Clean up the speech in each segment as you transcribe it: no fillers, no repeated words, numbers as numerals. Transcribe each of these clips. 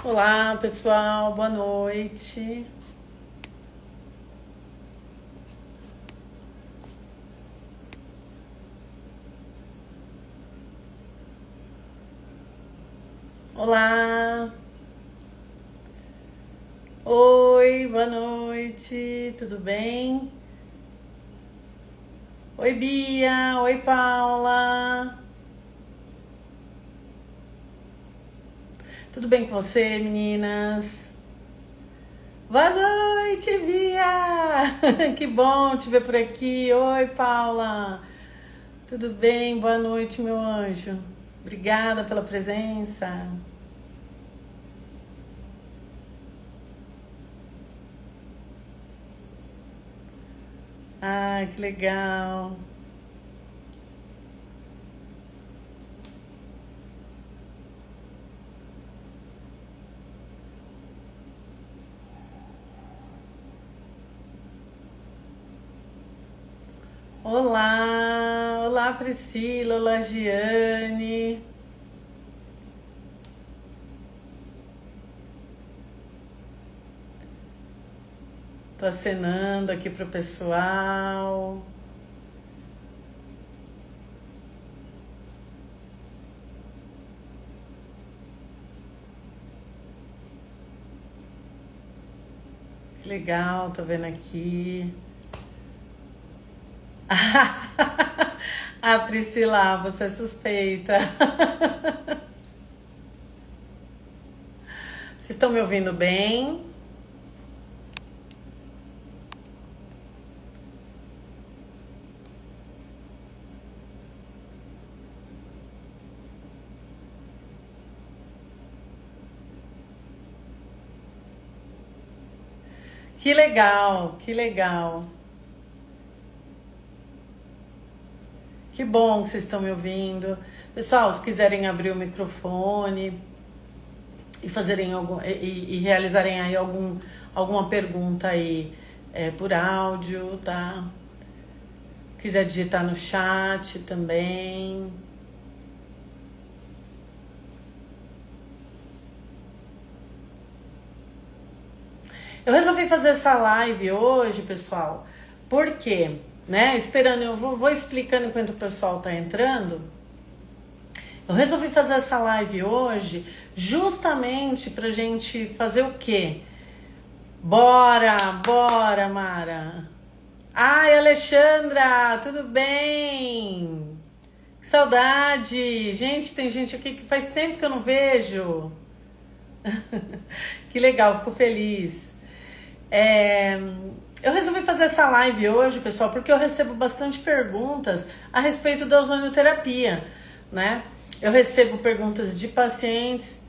Olá, pessoal, boa noite. Olá. Oi, boa noite, tudo bem? Oi, Bia, oi, Paula. Tudo bem com você, meninas? Boa noite, Bia! Que bom te ver por aqui. Oi, Paula. Tudo bem? Boa noite, meu anjo. Obrigada pela presença. Ai, que legal. Olá, olá Priscila, olá Giane. Tô acenando aqui pro pessoal. Que legal, tô vendo aqui. Ah, Priscila, você é suspeita. Vocês estão me ouvindo bem? Que legal, que legal. Que bom que vocês estão me ouvindo. Pessoal, se quiserem abrir o microfone e fazerem e realizarem aí alguma pergunta aí por áudio, tá? Quiser digitar no chat também. Eu resolvi fazer essa live hoje, pessoal, porque, né, esperando, eu vou explicando enquanto o pessoal tá entrando. Eu resolvi fazer essa live hoje justamente pra gente fazer o quê? Bora, Mara. Ai, Alexandra, tudo bem? Que saudade. Gente, tem gente aqui que faz tempo que eu não vejo. Que legal, fico feliz. Eu resolvi fazer essa live hoje, pessoal, porque eu recebo bastante perguntas a respeito da ozonioterapia, né? Eu recebo perguntas de pacientes.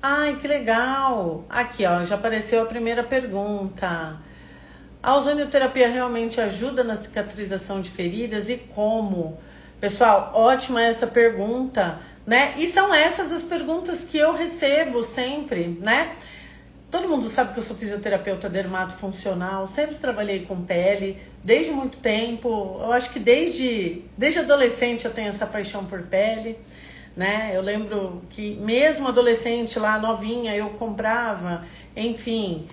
Ai, que legal! Aqui, ó, já apareceu a primeira pergunta. A ozonioterapia realmente ajuda na cicatrização de feridas e como? Pessoal, ótima essa pergunta, né? E são essas as perguntas que eu recebo sempre, né? Todo mundo sabe que eu sou fisioterapeuta dermatofuncional, sempre trabalhei com pele, desde muito tempo. Eu acho que desde adolescente eu tenho essa paixão por pele, né? Eu lembro que mesmo adolescente lá, novinha, eu comprava, enfim,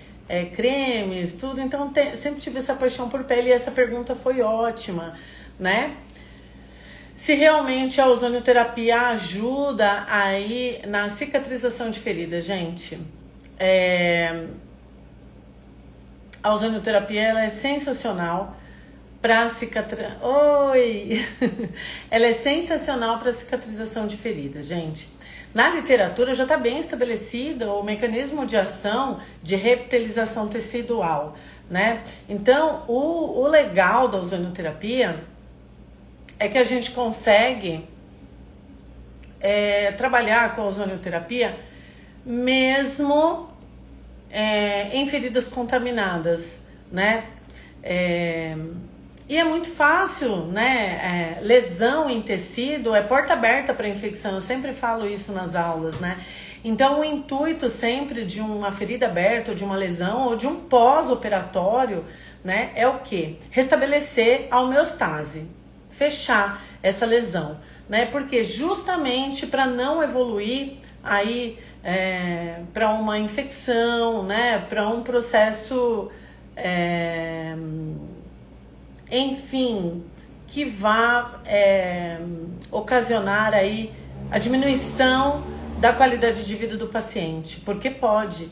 cremes, tudo. Então sempre tive essa paixão por pele e essa pergunta foi ótima, né? Se realmente a ozonioterapia ajuda aí na cicatrização de feridas, gente... A ozonioterapia ela é sensacional para cicatrizar. Oi! Ela é sensacional para cicatrização de feridas, gente. Na literatura já está bem estabelecido o mecanismo de ação de reptilização tecidual, né? Então, o legal da ozonioterapia é que a gente consegue trabalhar com a ozonioterapia mesmo em feridas contaminadas, né? E é muito fácil, né? Lesão em tecido é porta aberta para infecção, eu sempre falo isso nas aulas, né? Então o intuito sempre de uma ferida aberta, ou de uma lesão, ou de um pós-operatório, né? É o quê? Restabelecer a homeostase, fechar essa lesão, né? Porque justamente para não evoluir aí para uma infecção, né? Para um processo, enfim, que vá ocasionar aí a diminuição da qualidade de vida do paciente, porque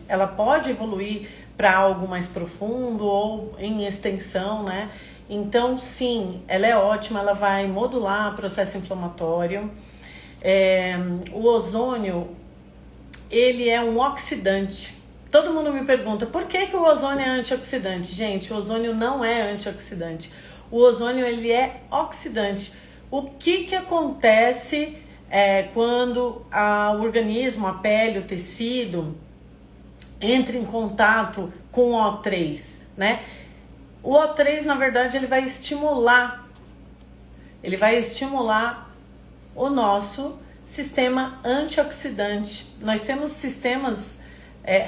ela pode evoluir para algo mais profundo ou em extensão, né? Então, sim, ela é ótima, ela vai modular o processo inflamatório. O ozônio, ele é um oxidante. Todo mundo me pergunta, por que o ozônio é antioxidante? Gente, o ozônio não é antioxidante. O ozônio, ele é oxidante. O que acontece quando o organismo, a pele, o tecido, entra em contato com o O3, né? O O3, na verdade, ele vai estimular o nosso sistema antioxidante. Nós temos sistemas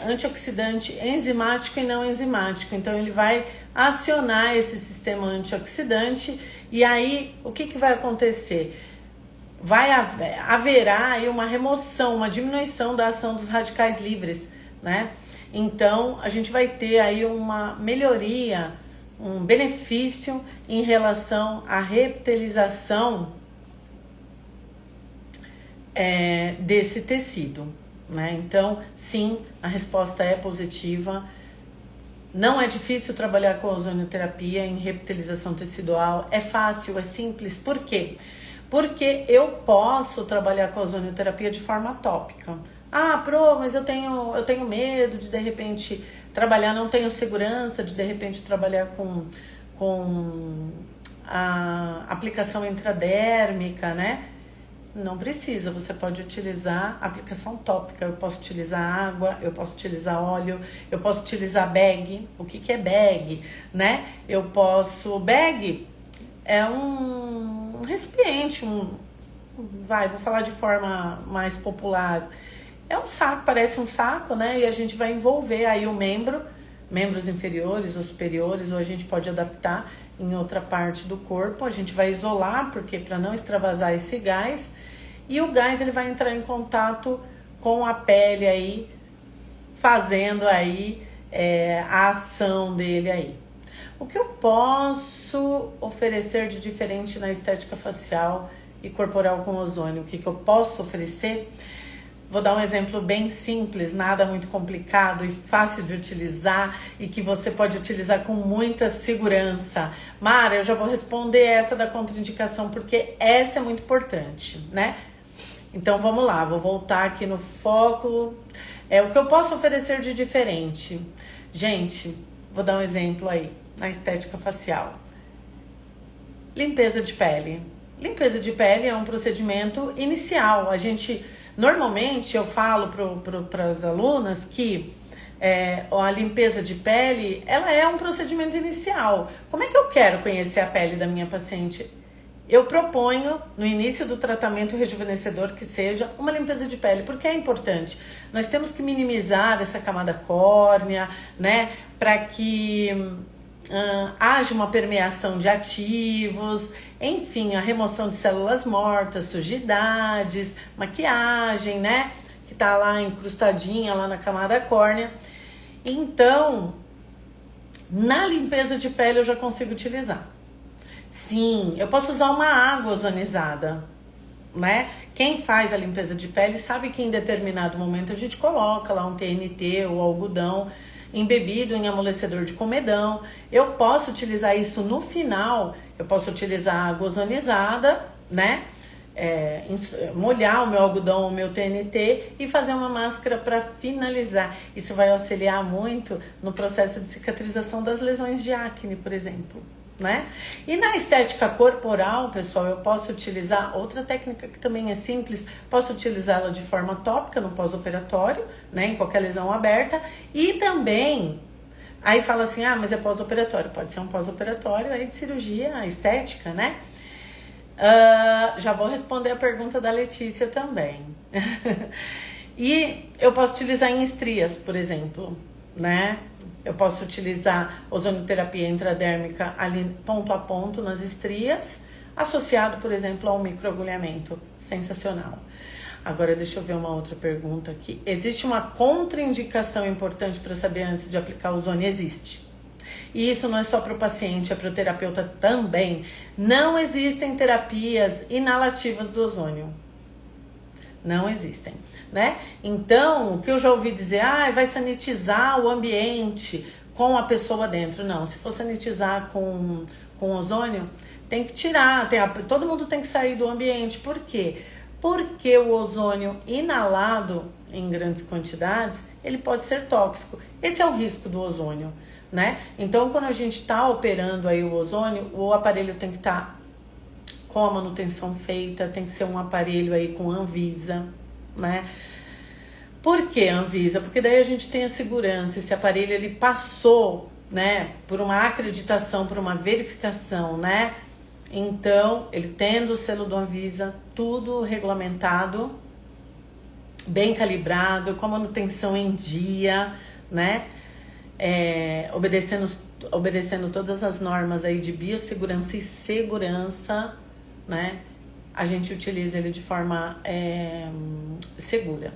antioxidante enzimático e não enzimático. Então, ele vai acionar esse sistema antioxidante e aí, o que vai acontecer? Haverá aí uma remoção, uma diminuição da ação dos radicais livres, né? Então, a gente vai ter aí uma melhoria, um benefício em relação à reptilização desse tecido, né? Então, sim, a resposta é positiva. Não é difícil trabalhar com a ozonioterapia em reptilização tecidual. É fácil, é simples. Por quê? Porque eu posso trabalhar com a ozonioterapia de forma tópica. Ah, mas eu tenho medo de repente trabalhar, não tenho segurança de repente trabalhar com a aplicação intradérmica, né? Não precisa, você pode utilizar aplicação tópica. Eu posso utilizar água, eu posso utilizar óleo, eu posso utilizar bag. O que é bag, né? Bag é um recipiente, vou falar de forma mais popular. É um saco, parece um saco, né? E a gente vai envolver aí membros inferiores ou superiores, ou a gente pode adaptar em outra parte do corpo. A gente vai isolar, porque para não extravasar esse gás. E o gás, ele vai entrar em contato com a pele aí, fazendo aí a ação dele aí. O que eu posso oferecer de diferente na estética facial e corporal com ozônio? O que eu posso oferecer? Vou dar um exemplo bem simples, nada muito complicado e fácil de utilizar e que você pode utilizar com muita segurança. Mara, eu já vou responder essa da contraindicação porque essa é muito importante, né? Então vamos lá, vou voltar aqui no foco. O que eu posso oferecer de diferente? Gente, vou dar um exemplo aí na estética facial. Limpeza de pele. Limpeza de pele é um procedimento inicial. Normalmente eu falo para as alunas que a limpeza de pele, ela é um procedimento inicial. Como é que eu quero conhecer a pele da minha paciente? Eu proponho, no início do tratamento rejuvenescedor, que seja uma limpeza de pele, porque é importante. Nós temos que minimizar essa camada córnea, né, para que haja uma permeação de ativos, enfim, a remoção de células mortas, sujidades, maquiagem, né, que tá lá incrustadinha lá na camada córnea. Então, na limpeza de pele eu já consigo utilizar. Sim, eu posso usar uma água ozonizada, né? Quem faz a limpeza de pele sabe que em determinado momento a gente coloca lá um TNT ou algodão embebido em amolecedor de comedão. Eu posso utilizar isso no final, eu posso utilizar água ozonizada, né? Molhar o meu algodão, o meu TNT e fazer uma máscara para finalizar. Isso vai auxiliar muito no processo de cicatrização das lesões de acne, por exemplo, né? E na estética corporal, pessoal, eu posso utilizar outra técnica que também é simples. Posso utilizá-la de forma tópica no pós-operatório, né, em qualquer lesão aberta. E também, aí fala assim, mas é pós-operatório. Pode ser um pós-operatório aí de cirurgia estética, né? Já vou responder a pergunta da Letícia também. E eu posso utilizar em estrias, por exemplo, né? Eu posso utilizar ozonioterapia intradérmica ali ponto a ponto nas estrias, associado, por exemplo, ao microagulhamento. Sensacional. Agora deixa eu ver uma outra pergunta aqui. Existe uma contraindicação importante para saber antes de aplicar o ozônio? Existe. E isso não é só para o paciente, é para o terapeuta também. Não existem terapias inalativas do ozônio. Não existem, né? Então, o que eu já ouvi dizer, vai sanitizar o ambiente com a pessoa dentro. Não, se for sanitizar com ozônio, tem que tirar, todo mundo tem que sair do ambiente. Por quê? Porque o ozônio inalado em grandes quantidades, ele pode ser tóxico. Esse é o risco do ozônio, né? Então, quando a gente está operando aí o ozônio, o aparelho tem que estar com a manutenção feita, tem que ser um aparelho aí com Anvisa, né? Por que Anvisa? Porque daí a gente tem a segurança, esse aparelho ele passou, né, por uma acreditação, por uma verificação, né? Então, ele tendo o selo do Anvisa, tudo regulamentado, bem calibrado, com a manutenção em dia, né? Obedecendo todas as normas aí de biossegurança e segurança, né? A gente utiliza ele de forma segura.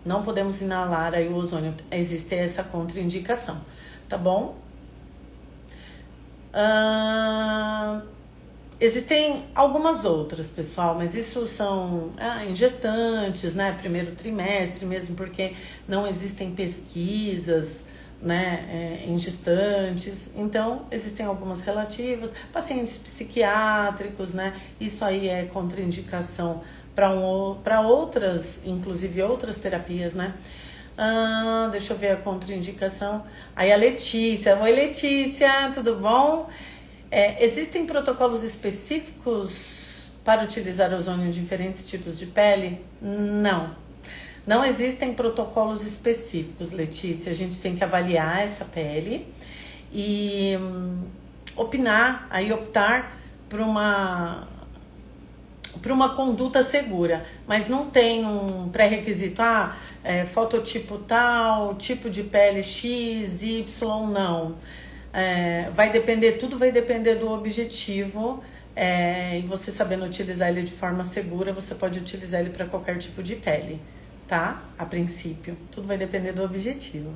Não podemos inalar aí o ozônio. Existe essa contraindicação, tá bom? Existem algumas outras, pessoal, mas isso são em gestantes, né? Primeiro trimestre mesmo, porque não existem pesquisas, né, em gestantes. Então, existem algumas relativas, pacientes psiquiátricos, né? Isso aí é contraindicação para outras, inclusive outras terapias, né? Deixa eu ver a contraindicação. Aí a Letícia. Oi, Letícia, tudo bom? Existem protocolos específicos para utilizar ozônio em diferentes tipos de pele? Não. Não existem protocolos específicos, Letícia. A gente tem que avaliar essa pele e optar por uma conduta segura. Mas não tem um pré-requisito, fototipo tal, tipo de pele X, Y, não. Tudo vai depender do objetivo. E você sabendo utilizar ele de forma segura, você pode utilizar ele para qualquer tipo de pele. Tá? A princípio. Tudo vai depender do objetivo.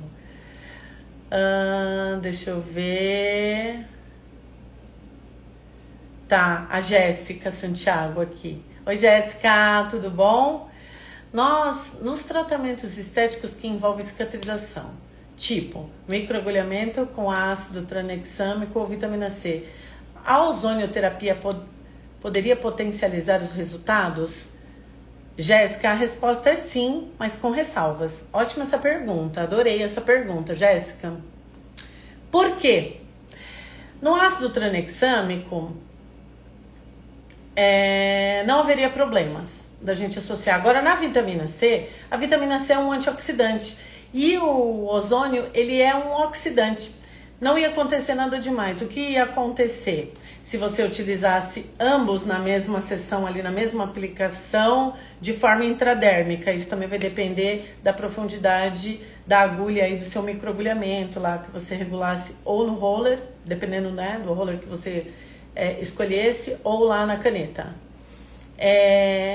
Deixa eu ver. Tá, a Jéssica Santiago aqui. Oi, Jéssica, tudo bom? Nos tratamentos estéticos que envolvem cicatrização, tipo microagulhamento com ácido tranexâmico ou vitamina C, a ozonioterapia poderia potencializar os resultados? Jéssica, a resposta é sim, mas com ressalvas. Ótima essa pergunta, adorei essa pergunta, Jéssica. Por quê? No ácido tranexâmico, não haveria problemas da gente associar. Agora, na vitamina C, a vitamina C é um antioxidante e o ozônio, ele é um oxidante. Não ia acontecer nada demais. O que ia acontecer? Se você utilizasse ambos na mesma sessão, ali na mesma aplicação, de forma intradérmica. Isso também vai depender da profundidade da agulha aí do seu microagulhamento lá, que você regulasse ou no roller, dependendo, né, do roller que você escolhesse, ou lá na caneta.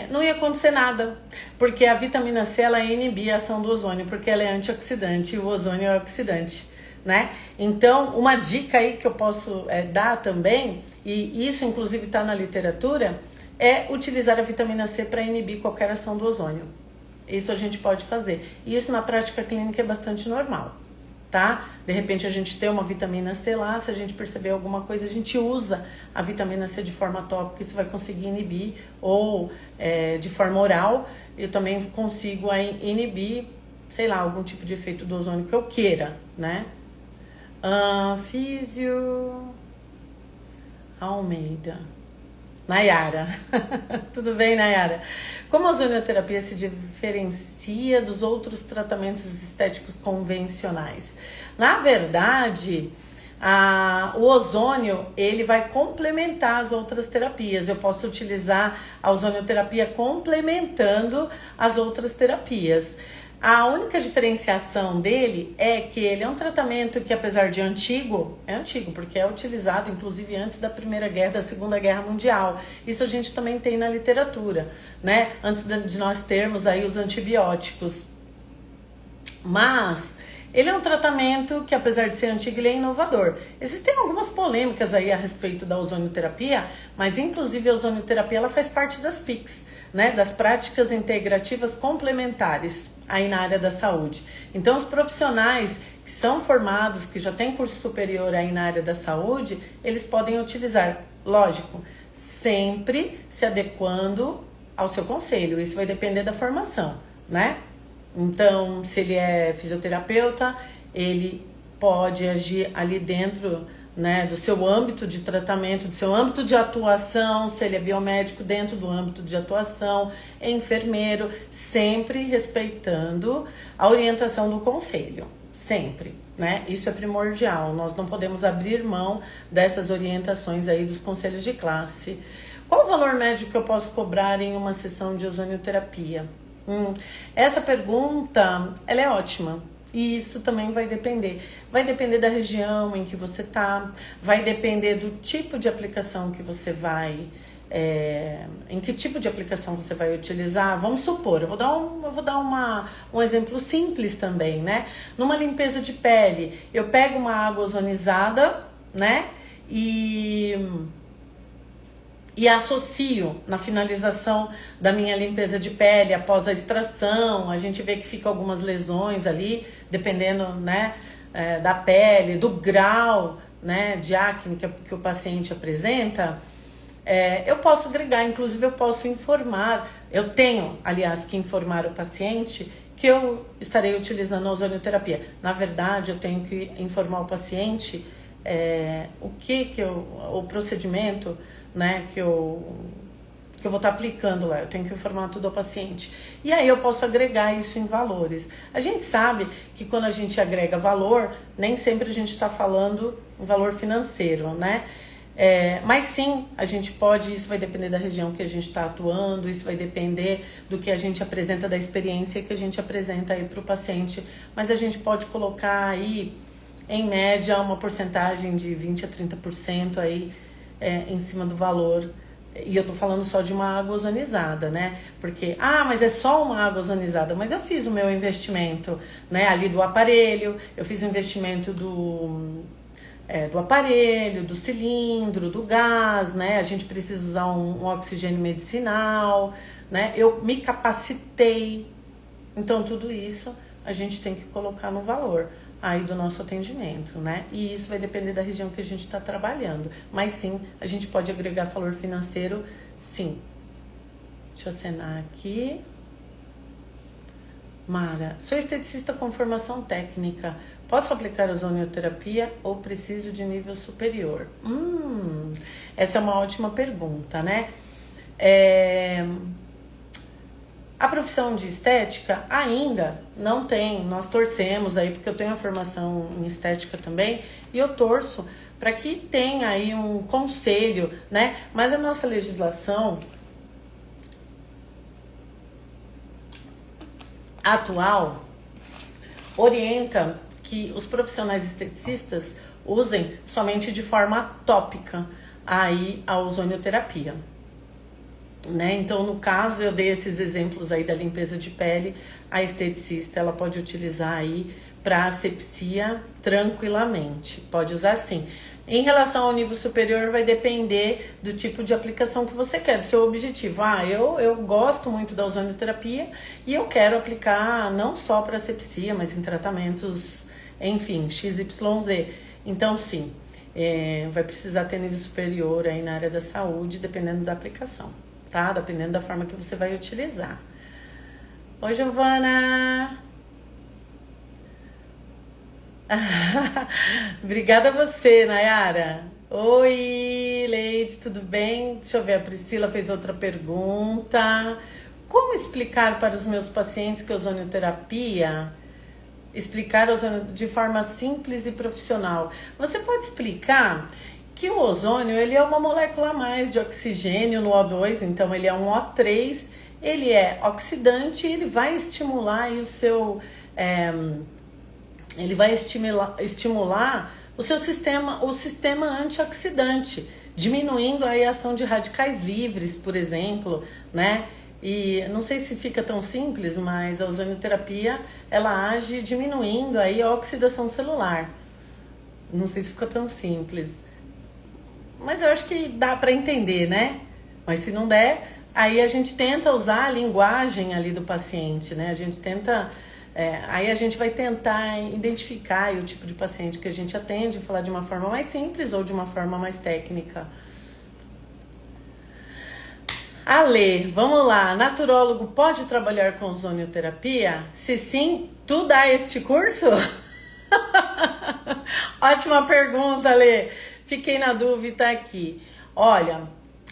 Não ia acontecer nada, porque a vitamina C, ela inibia a ação do ozônio, porque ela é antioxidante e o ozônio é oxidante, né? Então, uma dica aí que eu posso dar também, e isso inclusive está na literatura, é utilizar a vitamina C para inibir qualquer ação do ozônio. Isso a gente pode fazer. E isso na prática clínica é bastante normal, tá? De repente a gente tem uma vitamina C lá, se a gente perceber alguma coisa, a gente usa a vitamina C de forma tópica, isso vai conseguir inibir, ou de forma oral, eu também consigo aí inibir, sei lá, algum tipo de efeito do ozônio que eu queira, né? Físio Almeida. Nayara. Tudo bem, Nayara? Como a ozonioterapia se diferencia dos outros tratamentos estéticos convencionais? Na verdade, o ozônio, ele vai complementar as outras terapias. Eu posso utilizar a ozonioterapia complementando as outras terapias. A única diferenciação dele é que ele é um tratamento que, apesar de antigo, é antigo, porque é utilizado inclusive antes da Primeira Guerra, da Segunda Guerra Mundial. Isso a gente também tem na literatura, né? Antes de nós termos aí os antibióticos. Mas ele é um tratamento que, apesar de ser antigo, ele é inovador. Existem algumas polêmicas aí a respeito da ozonioterapia, mas inclusive a ozonioterapia ela faz parte das PICs, né, das práticas integrativas complementares aí na área da saúde. Então, os profissionais que são formados, que já têm curso superior aí na área da saúde, eles podem utilizar, lógico, sempre se adequando ao seu conselho. Isso vai depender da formação, né? Então, se ele é fisioterapeuta, ele pode agir ali dentro, né, do seu âmbito de tratamento, do seu âmbito de atuação, se ele é biomédico dentro do âmbito de atuação, enfermeiro, sempre respeitando a orientação do conselho, sempre, né? Isso é primordial, nós não podemos abrir mão dessas orientações aí dos conselhos de classe. Qual o valor médio que eu posso cobrar em uma sessão de ozonioterapia? Essa pergunta, ela é ótima. E isso também vai depender. Vai depender da região em que você tá, vai depender do tipo de aplicação que você vai, em que tipo de aplicação você vai utilizar. Vamos supor, eu vou dar um exemplo simples também, né? Numa limpeza de pele, eu pego uma água ozonizada, né? E associo na finalização da minha limpeza de pele, após a extração, a gente vê que fica algumas lesões ali, dependendo, né, da pele, do grau, né, de acne que o paciente apresenta. Eu posso agregar, inclusive eu posso informar, eu tenho, aliás, que informar o paciente que eu estarei utilizando a ozonioterapia. Na verdade, eu tenho que informar o paciente o procedimento, né, que eu vou estar aplicando lá. Eu tenho que informar tudo ao paciente. E aí eu posso agregar isso em valores. A gente sabe que quando a gente agrega valor, nem sempre a gente está falando em valor financeiro, né? Mas sim, a gente pode, isso vai depender da região que a gente está atuando, isso vai depender do que a gente apresenta, da experiência que a gente apresenta aí para o paciente. Mas a gente pode colocar aí, em média, uma porcentagem de 20% a 30% aí, em cima do valor. E eu tô falando só de uma água ozonizada, né? Porque, mas é só uma água ozonizada. Mas eu fiz o meu investimento, né? Ali do aparelho, eu fiz o investimento do aparelho, do cilindro, do gás, né? A gente precisa usar um oxigênio medicinal, né? Eu me capacitei. Então, tudo isso a gente tem que colocar no valor aí do nosso atendimento, né? E isso vai depender da região que a gente está trabalhando. Mas sim, a gente pode agregar valor financeiro, sim. Deixa eu acenar aqui. Mara, sou esteticista com formação técnica. Posso aplicar ozonioterapia ou preciso de nível superior? Essa é uma ótima pergunta, né? A profissão de estética ainda não tem, nós torcemos aí, porque eu tenho a formação em estética também, e eu torço para que tenha aí um conselho, né? Mas a nossa legislação atual orienta que os profissionais esteticistas usem somente de forma tópica aí a ozonioterapia. Né? Então, no caso, eu dei esses exemplos aí da limpeza de pele, a esteticista ela pode utilizar aí para asepsia tranquilamente, pode usar sim. Em relação ao nível superior, vai depender do tipo de aplicação que você quer, do seu objetivo. Eu gosto muito da ozonioterapia e eu quero aplicar não só para asepsia, mas em tratamentos, enfim, XYZ. Então, sim, vai precisar ter nível superior aí na área da saúde, dependendo da aplicação. Tá? Dependendo da forma que você vai utilizar. Oi, Giovana! Obrigada a você, Nayara. Oi, Leide, tudo bem? Deixa eu ver, a Priscila fez outra pergunta. Como explicar para os meus pacientes que a ozonioterapia... Explicar de forma simples e profissional. Você pode explicar que o ozônio, ele é uma molécula a mais de oxigênio no O2, então ele é um O3 ele é oxidante, ele vai estimular aí o seu... ele vai estimular o seu sistema, o sistema antioxidante, diminuindo aí a ação de radicais livres, por exemplo, né? E não sei se fica tão simples, mas a ozonioterapia, ela age diminuindo aí a oxidação celular. Não sei se ficou tão simples, mas eu acho que dá para entender, né? Mas se não der, aí a gente tenta usar a linguagem ali do paciente, né? A gente tenta... aí a gente vai tentar identificar aí o tipo de paciente que a gente atende, falar de uma forma mais simples ou de uma forma mais técnica. Ale, vamos lá. Naturólogo pode trabalhar com ozonioterapia? Se sim, tu dá este curso? Ótima pergunta, Ale. Fiquei na dúvida aqui. Olha,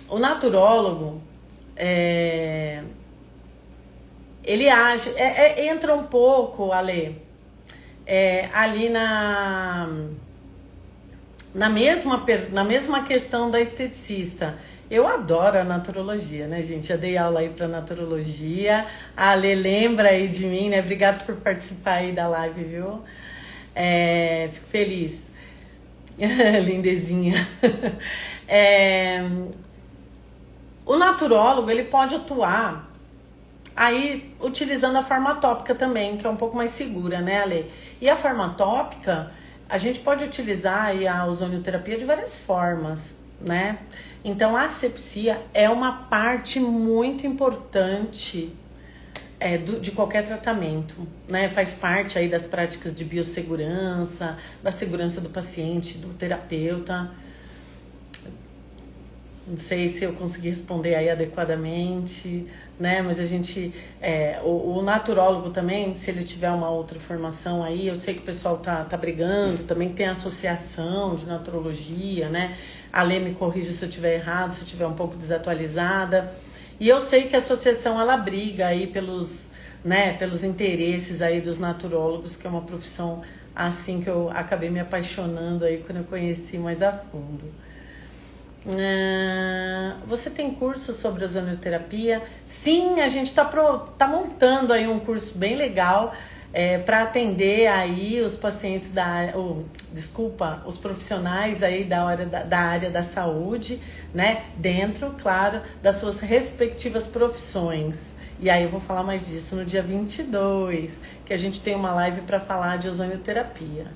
o naturólogo... ele age, entra um pouco, Ale, ali na mesma questão da esteticista. Eu adoro a naturologia, né, gente? Já dei aula aí pra naturologia. A Ale lembra aí de mim, né? Obrigada por participar aí da live, viu? Fico feliz. Lindezinha. O naturólogo, ele pode atuar aí utilizando a farmatópica também, que é um pouco mais segura, né, Ale? E a farmatópica, a gente pode utilizar aí a ozonioterapia de várias formas, né? Então, a asepsia é uma parte muito importante de qualquer tratamento, né? Faz parte aí das práticas de biossegurança, da segurança do paciente, do terapeuta. Não sei se eu consegui responder aí adequadamente, né? Mas a gente... o naturólogo também, se ele tiver uma outra formação aí, eu sei que o pessoal tá brigando, também tem a associação de naturologia, né? A Lê me corrige se eu estiver errado, se eu estiver um pouco desatualizada. E eu sei que a associação, ela briga aí pelos interesses aí dos naturólogos, que é uma profissão assim que eu acabei me apaixonando aí quando eu conheci mais a fundo. Você tem curso sobre ozonioterapia? Sim, a gente tá montando aí um curso bem legal para atender aí os pacientes os profissionais aí da área da saúde, né? Dentro, claro, das suas respectivas profissões. E aí eu vou falar mais disso no dia 22, que a gente tem uma live para falar de ozonioterapia.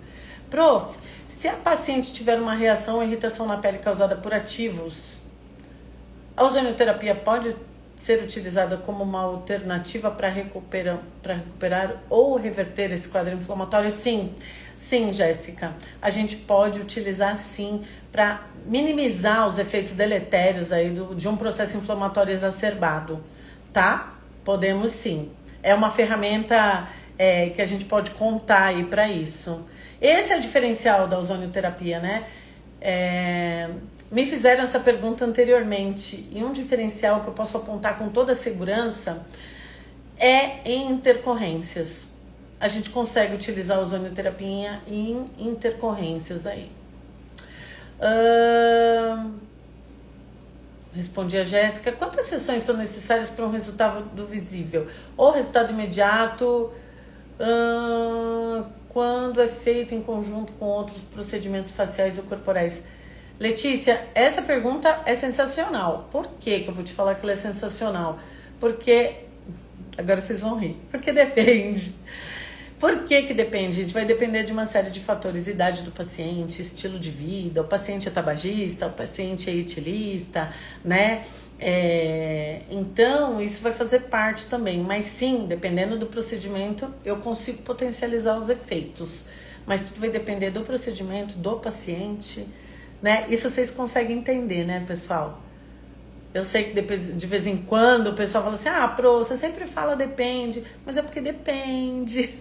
Prof, se a paciente tiver uma reação ou irritação na pele causada por ativos, a ozonioterapia pode ser utilizada como uma alternativa para recuperar ou reverter esse quadro inflamatório? Sim, Jéssica. A gente pode utilizar sim para minimizar os efeitos deletérios aí de um processo inflamatório exacerbado, tá? Podemos sim. É uma ferramenta que a gente pode contar aí para isso. Esse é o diferencial da ozonioterapia, né? Me fizeram essa pergunta anteriormente, e um diferencial que eu posso apontar com toda segurança é em intercorrências. A gente consegue utilizar a ozonioterapia em intercorrências aí. Respondi a Jéssica. Quantas sessões são necessárias para um resultado visível? Ou resultado imediato... quando é feito em conjunto com outros procedimentos faciais ou corporais? Letícia, essa pergunta é sensacional. Por que eu vou te falar que ela é sensacional? Porque, agora vocês vão rir, porque depende. Por que depende? A gente vai depender de uma série de fatores: idade do paciente, estilo de vida, o paciente é tabagista, o paciente é etilista, né? Então, isso vai fazer parte também. Mas sim, dependendo do procedimento, eu consigo potencializar os efeitos. Mas tudo vai depender do procedimento, do paciente, né? Isso vocês conseguem entender, né, pessoal? Eu sei que de vez em quando o pessoal fala assim: Pro, você sempre fala depende. Mas é porque depende.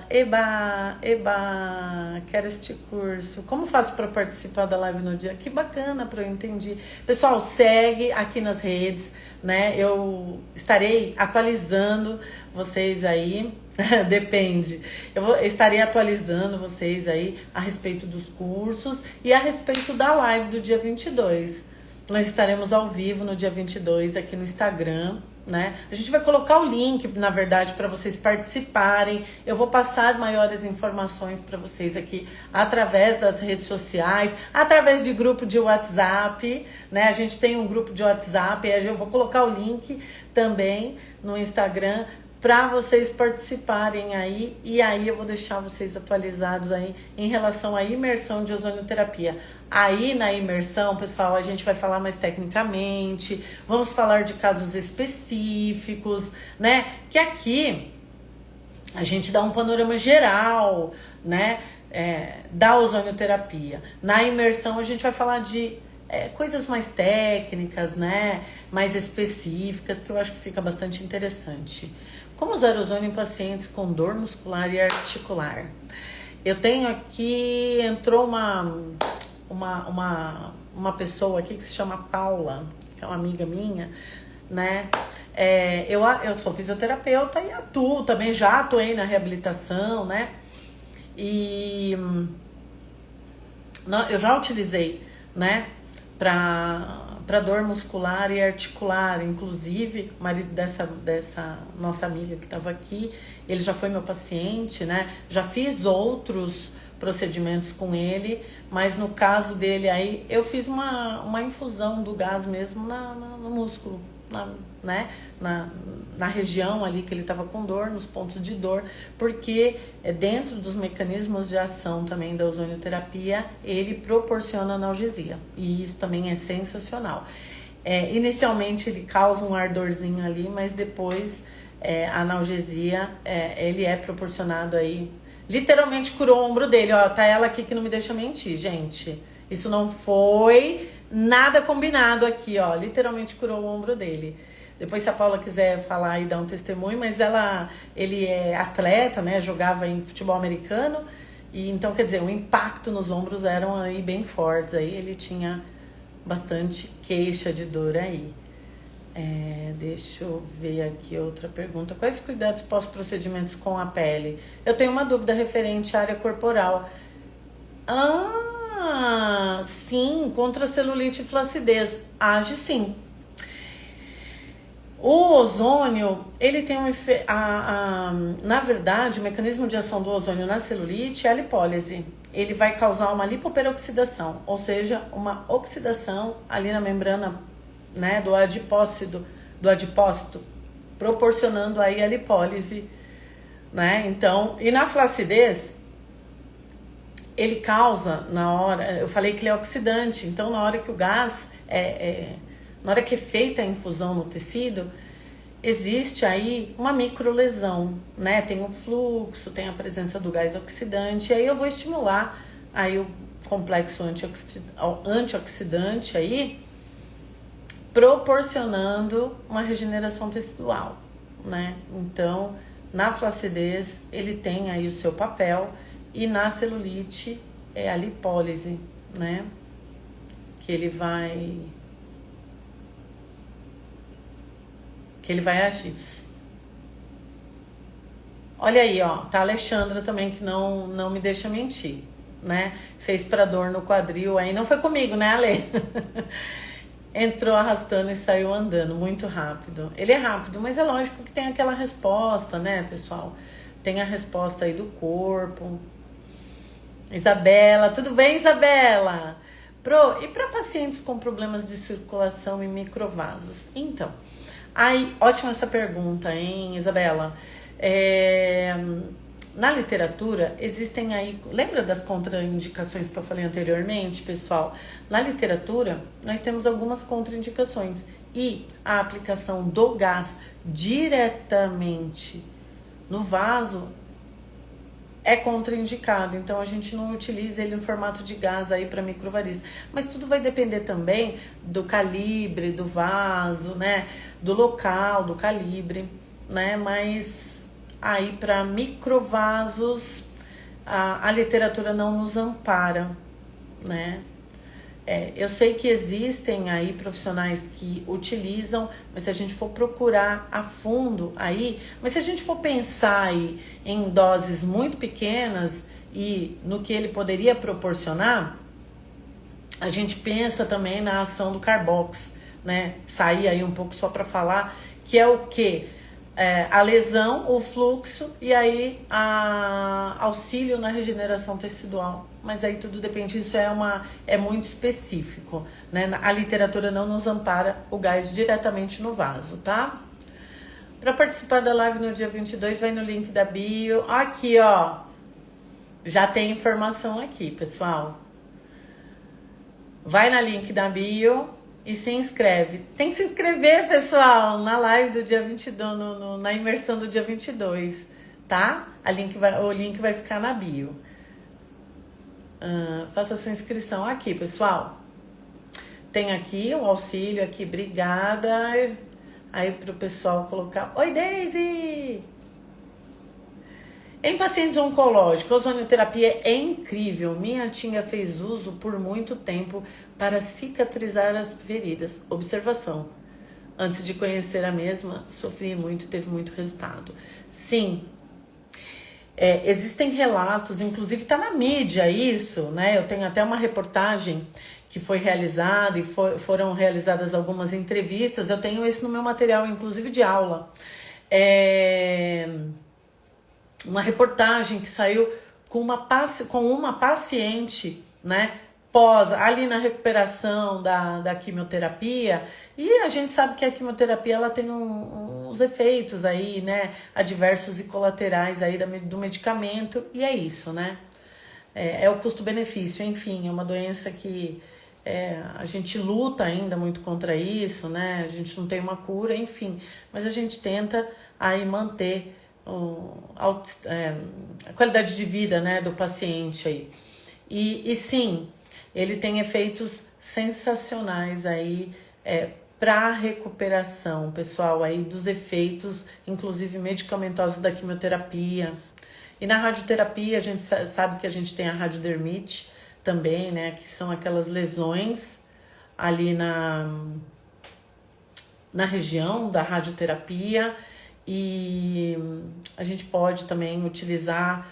Eba, quero este curso. Como faço para participar da live no dia? Que bacana, eu entendi. Pessoal, segue aqui nas redes, né? Eu estarei atualizando vocês aí. Depende. Estarei atualizando vocês aí a respeito dos cursos e a respeito da live do dia 22. nós estaremos ao vivo no dia 22 aqui no Instagram, né? A gente vai colocar o link, na verdade, para vocês participarem. Eu vou passar maiores informações para vocês aqui através das redes sociais, através de grupo de WhatsApp, né? A gente tem um grupo de WhatsApp, eu vou colocar o link também no Instagram para vocês participarem aí, e aí eu vou deixar vocês atualizados aí em relação à imersão de ozonioterapia. Aí na imersão, pessoal, a gente vai falar mais tecnicamente, vamos falar de casos específicos, né? Que aqui a gente dá um panorama geral, né? Da ozonioterapia. Na imersão a gente vai falar de coisas mais técnicas, né? Mais específicas, que eu acho que fica bastante interessante. Como usar ozônio em pacientes com dor muscular e articular? Eu tenho aqui, entrou uma pessoa aqui que se chama Paula, que é uma amiga minha, né? Eu sou fisioterapeuta e atuo também, já atuei na reabilitação, né? E eu já utilizei, né? Para dor muscular e articular, inclusive o marido dessa nossa amiga que estava aqui, ele já foi meu paciente, né? Já fiz outros procedimentos com ele, mas no caso dele aí, eu fiz uma infusão do gás mesmo no músculo, né? Na região ali que ele estava com dor, nos pontos de dor, porque dentro dos mecanismos de ação também da ozonioterapia, ele proporciona analgesia, e isso também é sensacional. Inicialmente ele causa um ardorzinho ali, mas depois a analgesia, ele é proporcionado aí, literalmente curou o ombro dele, ó, tá ela aqui que não me deixa mentir, gente, isso não foi nada combinado aqui, ó, literalmente curou o ombro dele. Depois, se a Paula quiser falar e dar um testemunho, mas ele é atleta, né? Jogava em futebol americano, e então, quer dizer, o impacto nos ombros eram aí bem fortes. Aí ele tinha bastante queixa de dor aí. Deixa eu ver aqui outra pergunta. Quais cuidados pós-procedimentos com a pele? Eu tenho uma dúvida referente à área corporal. Sim, contra celulite e flacidez. Age sim. O ozônio, ele tem um efeito... Na verdade, o mecanismo de ação do ozônio na celulite é a lipólise. Ele vai causar uma lipoperoxidação, ou seja, uma oxidação ali na membrana, né, do adipócito, proporcionando aí a lipólise, né? Então, e na flacidez, ele causa, eu falei que ele é oxidante, então na hora que o gás na hora que é feita a infusão no tecido, existe aí uma microlesão, né? Tem um fluxo, tem a presença do gás oxidante, e aí eu vou estimular aí o complexo antioxidante aí, proporcionando uma regeneração tecidual, né? Então, na flacidez, ele tem aí o seu papel, e na celulite é a lipólise, né? Que ele vai agir. Olha aí, ó, tá a Alexandra também, que não me deixa mentir, né? Fez pra dor no quadril, aí não foi comigo, né, Ale? Entrou arrastando e saiu andando muito rápido. Ele é rápido, mas é lógico que tem aquela resposta, né, pessoal? Tem a resposta aí do corpo. Isabela, tudo bem, Isabela? E para pacientes com problemas de circulação e microvasos? Então, aí, ótima essa pergunta, hein, Isabela? Na literatura, existem aí... Lembra das contraindicações que eu falei anteriormente, pessoal? Na literatura, nós temos algumas contraindicações. E a aplicação do gás diretamente no vaso é contraindicado. Então, a gente não utiliza ele em formato de gás aí para microvariz. Mas tudo vai depender também do calibre do vaso, né? Do local, do calibre, né? Mas... aí, para microvasos, a literatura não nos ampara, né? Eu sei que existem aí profissionais que utilizam, mas se a gente for procurar a fundo aí, mas se a gente for pensar aí em doses muito pequenas e no que ele poderia proporcionar, a gente pensa também na ação do Carbox, né? Sair aí um pouco só para falar, que é o quê? A lesão, o fluxo e aí auxílio na regeneração tecidual. Mas aí tudo depende, isso é muito específico, né? A literatura não nos ampara o gás diretamente no vaso, tá? Para participar da live no dia 22, vai no link da bio. Aqui, ó. Já tem informação aqui, pessoal. Vai na link da bio e se inscreve. Tem que se inscrever, pessoal, na live do dia 22, na imersão do dia 22, tá? O link vai ficar na bio. Faça sua inscrição aqui, pessoal. Tem aqui um auxílio aqui, obrigada. Aí pro pessoal colocar. Oi, Daisy! Em pacientes oncológicos, a ozonioterapia é incrível. Minha tia fez uso por muito tempo para cicatrizar as feridas. Observação. Antes de conhecer a mesma, sofri muito e teve muito resultado. Sim. Existem relatos, inclusive está na mídia isso, né? Eu tenho até uma reportagem que foi realizada e foram realizadas algumas entrevistas. Eu tenho isso no meu material, inclusive de aula. Uma reportagem que saiu com uma paciente, né, ali na recuperação da quimioterapia, e a gente sabe que a quimioterapia ela tem uns efeitos aí, né, adversos e colaterais aí do medicamento, e é isso, né, é o custo-benefício, enfim, é uma doença que a gente luta ainda muito contra isso, né, a gente não tem uma cura, enfim, mas a gente tenta aí manter a qualidade de vida, né, do paciente aí. E sim, ele tem efeitos sensacionais aí para recuperação, pessoal, aí dos efeitos, inclusive medicamentosos da quimioterapia. E na radioterapia, a gente sabe que a gente tem a radiodermite também, né, que são aquelas lesões ali na região da radioterapia. E a gente pode também utilizar,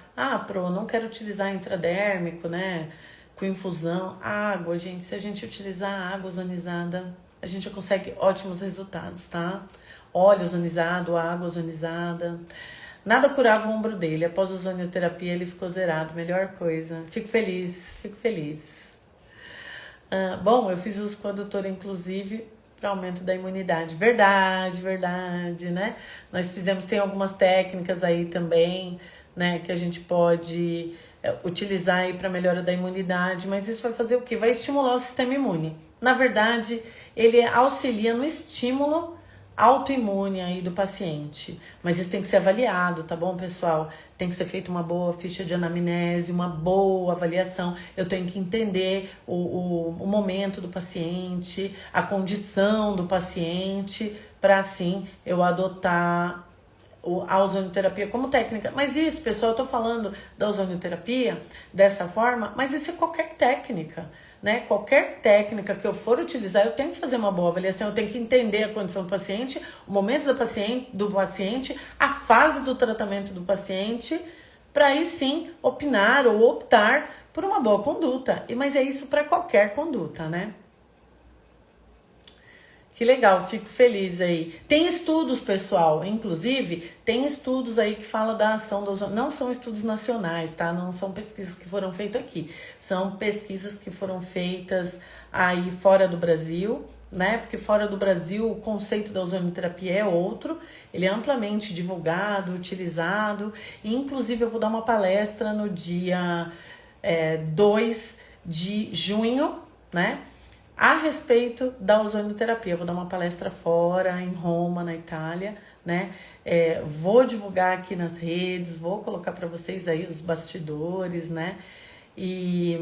não quero utilizar intradérmico, né, com infusão, água, gente, se a gente utilizar água ozonizada, a gente já consegue ótimos resultados, tá? Óleo ozonizado, água ozonizada, nada curava o ombro dele, após a ozonioterapia ele ficou zerado, melhor coisa, fico feliz. Bom, eu fiz uso com a doutora, inclusive, para aumento da imunidade. Verdade, né? Nós tem algumas técnicas aí também, né, que a gente pode utilizar aí para melhora da imunidade, mas isso vai fazer o quê? Vai estimular o sistema imune. Na verdade, ele auxilia no estímulo autoimune aí do paciente, mas isso tem que ser avaliado, tá bom, pessoal? Tem que ser feita uma boa ficha de anamnese, uma boa avaliação. Eu tenho que entender o momento do paciente, a condição do paciente, para assim eu adotar a ozonioterapia como técnica. Mas isso, pessoal, eu tô falando da ozonioterapia dessa forma, mas isso é qualquer técnica, né? Qualquer técnica que eu for utilizar, eu tenho que fazer uma boa avaliação, eu tenho que entender a condição do paciente, o momento do paciente, a fase do tratamento do paciente, para aí sim opinar ou optar por uma boa conduta. Mas é isso para qualquer conduta, né? Que legal, fico feliz aí. Tem estudos, pessoal, inclusive, tem estudos aí que falam da ação do ozônio. Não são estudos nacionais, tá? Não são pesquisas que foram feitas aqui. São pesquisas que foram feitas aí fora do Brasil, né? Porque fora do Brasil o conceito da ozonioterapia é outro. Ele é amplamente divulgado, utilizado. E, inclusive, eu vou dar uma palestra no dia 2 de junho, né? A respeito da ozonioterapia. Eu vou dar uma palestra fora, em Roma, na Itália, né? Vou divulgar aqui nas redes, vou colocar para vocês aí os bastidores, né? E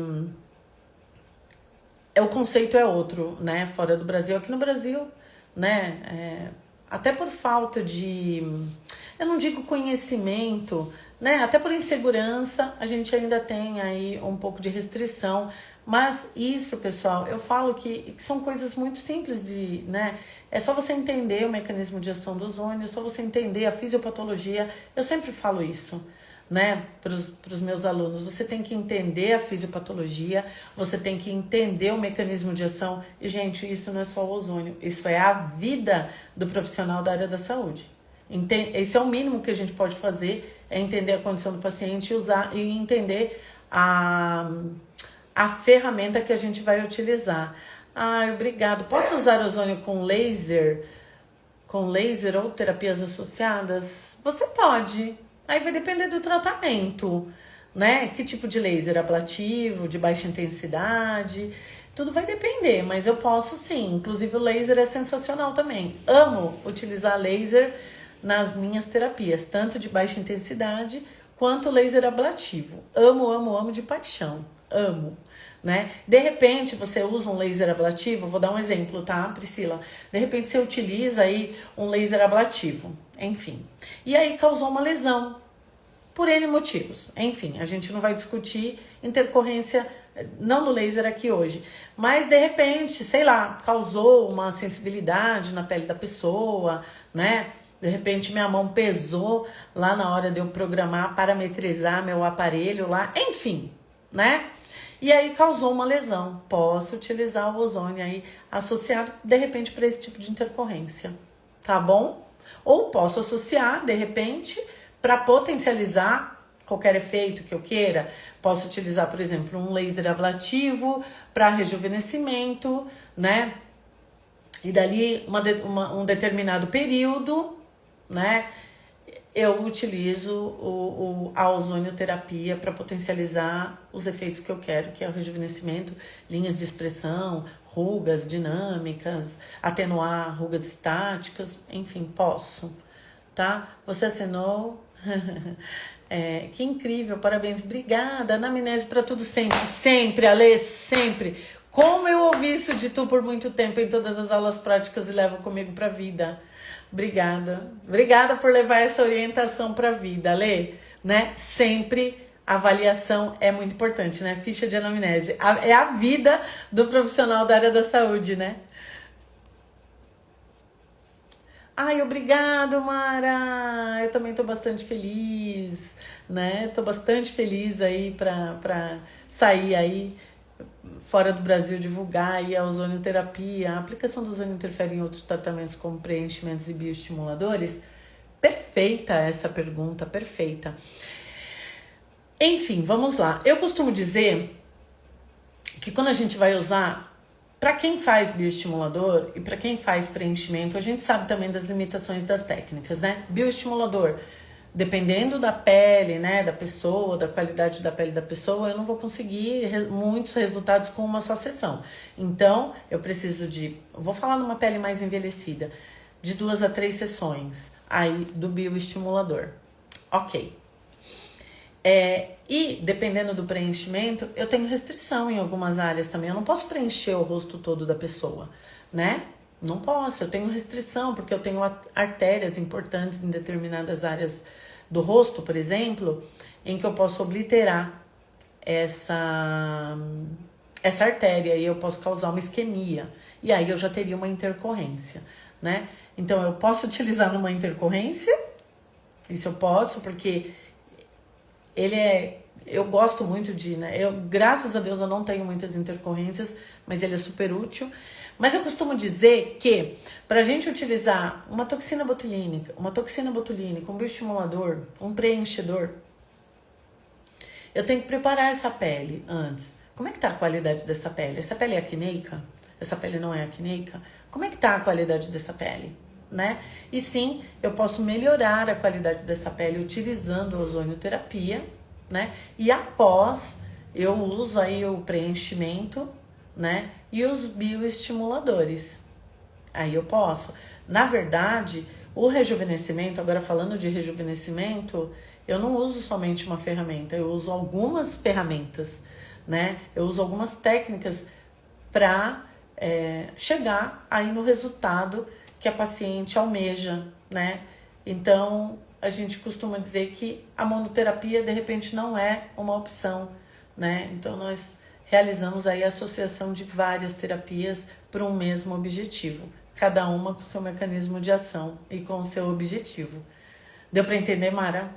o conceito é outro, né? Fora do Brasil. Aqui no Brasil, né? Até por falta de, eu não digo conhecimento, né? Até por insegurança, a gente ainda tem aí um pouco de restrição. Mas isso, pessoal, eu falo que são coisas muito simples de, né? É só você entender o mecanismo de ação do ozônio, é só você entender a fisiopatologia. Eu sempre falo isso, né, para os meus alunos. Você tem que entender a fisiopatologia, você tem que entender o mecanismo de ação. E, gente, isso não é só o ozônio, isso é a vida do profissional da área da saúde. Esse é o mínimo que a gente pode fazer, é entender a condição do paciente e usar e entender a ferramenta que a gente vai utilizar. Ai, obrigado. Posso usar ozônio com laser ou terapias associadas? Você pode. Aí vai depender do tratamento, né? Que tipo de laser? Ablativo, de baixa intensidade? Tudo vai depender, mas eu posso sim. Inclusive o laser é sensacional também. Amo utilizar laser nas minhas terapias, tanto de baixa intensidade quanto laser ablativo. Amo de paixão. Amo. Né? De repente você usa um laser ablativo, vou dar um exemplo, tá, Priscila? De repente você utiliza aí um laser ablativo, enfim. E aí causou uma lesão, por N motivos. Enfim, a gente não vai discutir intercorrência, não no laser aqui hoje. Mas de repente, sei lá, causou uma sensibilidade na pele da pessoa, né? De repente minha mão pesou lá na hora de eu programar, parametrizar meu aparelho lá, enfim, né? E aí causou uma lesão. Posso utilizar o ozônio aí associado, de repente, para esse tipo de intercorrência, tá bom? Ou posso associar, de repente, para potencializar qualquer efeito que eu queira. Posso utilizar, por exemplo, um laser ablativo para rejuvenescimento, né? E dali um determinado período, né? Eu utilizo a ozonioterapia para potencializar os efeitos que eu quero, que é o rejuvenescimento, linhas de expressão, rugas dinâmicas, atenuar rugas estáticas, enfim, posso, tá? Você assinou? Que incrível, parabéns, obrigada, anamnese para tudo sempre, Alê, sempre. Como eu ouvi isso de tu por muito tempo em todas as aulas práticas e levo comigo para a vida. Obrigada por levar essa orientação para a vida, Lê, né? Sempre avaliação é muito importante, né? Ficha de anamnese, é a vida do profissional da área da saúde, né? Ai, obrigado, Mara! Eu também tô bastante feliz, né? Tô bastante feliz aí pra sair aí fora do Brasil, divulgar aí a ozonioterapia. A aplicação do ozônio interfere em outros tratamentos como preenchimentos e bioestimuladores? Perfeita essa pergunta, perfeita. Enfim, vamos lá. Eu costumo dizer que quando a gente vai usar, para quem faz bioestimulador e para quem faz preenchimento, a gente sabe também das limitações das técnicas, né? Bioestimulador, dependendo da pele, né, da pessoa, da qualidade da pele da pessoa, eu não vou conseguir muitos resultados com uma só sessão. Então, eu preciso vou falar numa pele mais envelhecida, de 2 a 3 sessões aí do bioestimulador. Ok. E dependendo do preenchimento, eu tenho restrição em algumas áreas também. Eu não posso preencher o rosto todo da pessoa, né? Não posso, eu tenho restrição, porque eu tenho artérias importantes em determinadas áreas do rosto, por exemplo, em que eu posso obliterar essa artéria e eu posso causar uma isquemia. E aí eu já teria uma intercorrência, né? Então eu posso utilizar numa intercorrência, isso eu posso, porque eu gosto muito né? Graças a Deus eu não tenho muitas intercorrências, mas ele é super útil. Mas eu costumo dizer que para a gente utilizar uma toxina botulínica, um bioestimulador, um preenchedor, eu tenho que preparar essa pele antes. Como é que tá a qualidade dessa pele? Essa pele é acneica? Essa pele não é acneica? Como é que tá a qualidade dessa pele? Né? E sim, eu posso melhorar a qualidade dessa pele utilizando a ozonioterapia, né? E após eu uso aí o preenchimento, né? E os bioestimuladores. Aí eu posso. Na verdade, o rejuvenescimento, agora falando de rejuvenescimento, eu não uso somente uma ferramenta, eu uso algumas ferramentas, né? Eu uso algumas técnicas para chegar aí no resultado que a paciente almeja, né? Então, a gente costuma dizer que a monoterapia, de repente, não é uma opção, né? Então, nós realizamos aí a associação de várias terapias para um mesmo objetivo, cada uma com seu mecanismo de ação e com o seu objetivo. Deu para entender, Mara?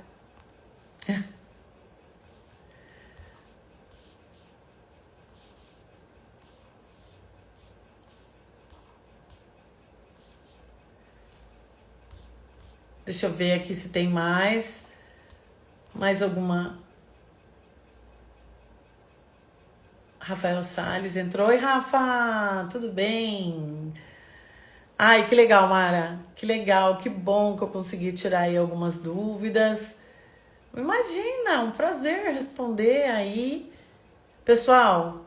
Deixa eu ver aqui se tem mais. Mais alguma. Rafael Salles entrou. Oi, Rafa, tudo bem? Ai, que legal, Mara. Que legal, que bom que eu consegui tirar aí algumas dúvidas. Imagina, um prazer responder aí. Pessoal,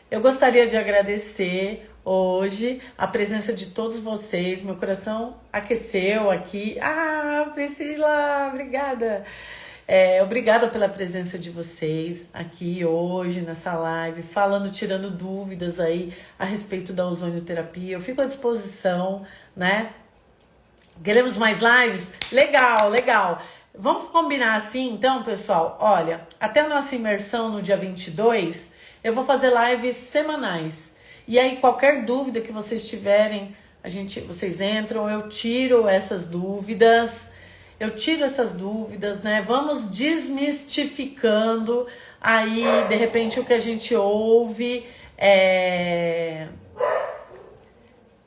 eu gostaria de agradecer hoje a presença de todos vocês. Meu coração aqueceu aqui. Ah, Priscila, obrigada. Obrigada pela presença de vocês aqui hoje nessa live, falando, tirando dúvidas aí a respeito da ozonioterapia. Eu fico à disposição, né? Queremos mais lives? Legal, legal. Vamos combinar assim, então, pessoal? Olha, até a nossa imersão no dia 22, eu vou fazer lives semanais. E aí, qualquer dúvida que vocês tiverem, vocês entram, eu tiro essas dúvidas. Né? Vamos desmistificando aí, de repente, o que a gente ouve,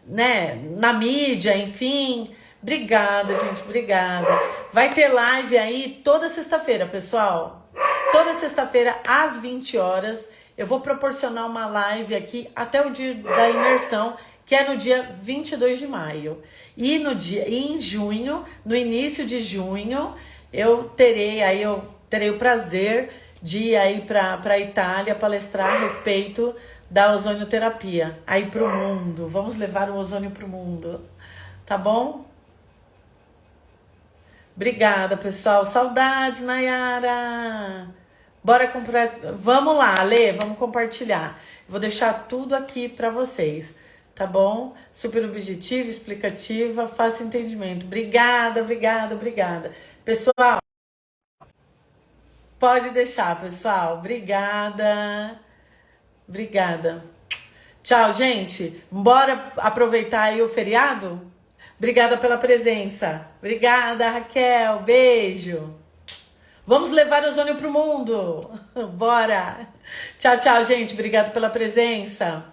né, na mídia, enfim. Obrigada, gente, obrigada. Vai ter live aí toda sexta-feira, pessoal. Toda sexta-feira, às 20 horas, eu vou proporcionar uma live aqui até o dia da imersão, que é no dia 22 de maio. E em junho, no início de junho, eu terei o prazer de ir aí para a Itália palestrar a respeito da ozonioterapia aí para o mundo. Vamos levar o ozônio para o mundo, tá bom? Obrigada, pessoal. Saudades, Nayara. Bora comprar. Vamos lá, Lê, vamos compartilhar. Vou deixar tudo aqui para vocês. Tá bom? Super objetiva, explicativa, fácil entendimento. Obrigada, obrigada, obrigada. Pessoal, pode deixar, pessoal. Obrigada. Obrigada. Tchau, gente. Bora aproveitar aí o feriado? Obrigada pela presença. Obrigada, Raquel. Beijo. Vamos levar ozônio pro mundo. Bora. Tchau, tchau, gente. Obrigada pela presença.